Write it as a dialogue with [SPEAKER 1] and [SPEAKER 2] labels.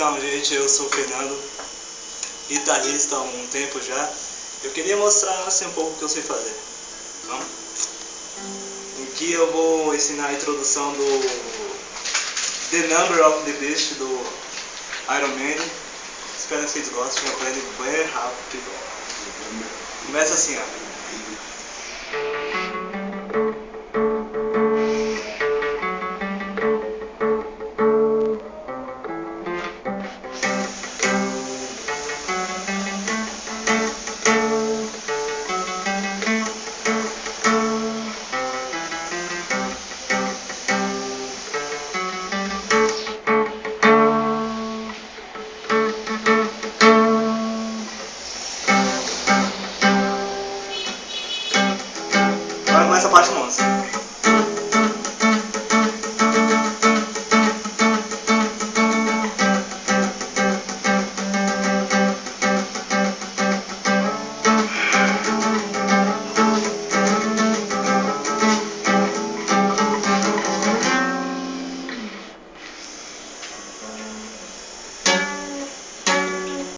[SPEAKER 1] Então, gente, eu sou o Fernando, guitarrista há um tempo já. Eu queria mostrar assim, um pouco o que eu sei fazer. Vamos? Aqui eu vou ensinar a introdução do The Number of the Beast do Iron Maiden. Espero que vocês gostem, eu aprendo bem rápido. Começa assim, ó. Agora começa a parte monstro.